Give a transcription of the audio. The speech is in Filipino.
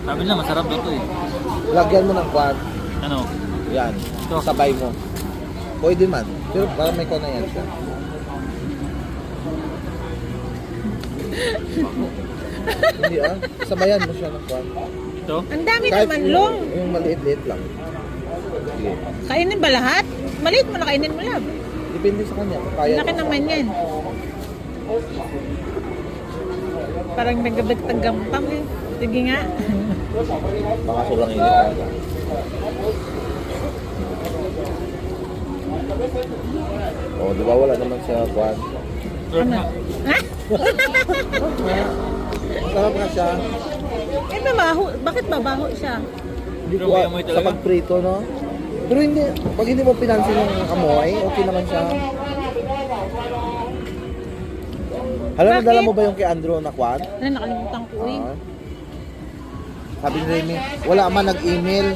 Sabi nila masarap daw to eh. Lagyan mo ng kwan. Ano? Yan. Ito. Sabay mo. Pwede man. Pero parang may kwan na yan siya. Hindi ah. Sabayan mo siya ng kwan. Ito? Ang dami Kahit naman, Long. yung maliit-liit lang. Sige. Kainin ba lahat? Maliit mo na kainin mo lang. Depende sa kanya. Kung kaya Laki niya. naman yan. Parang nagabag gampang eh. Sige nga. Baka sobrang init talaga. Oh, di ba wala naman siya kwan? Ano? Ha? Masarap nga siya. Eh, mabaho. Bakit mabaho siya? Hindi Pero ko may amoy sa talaga. pagprito, no? Pero hindi, pag hindi mo pinansin yung amoy, okay naman siya. Hala, Bakit? nadala mo ba yung kay Andrew na kwan? Ano, nakalimutan ko eh. Ah. Sabi ni Remy, wala man nag-email.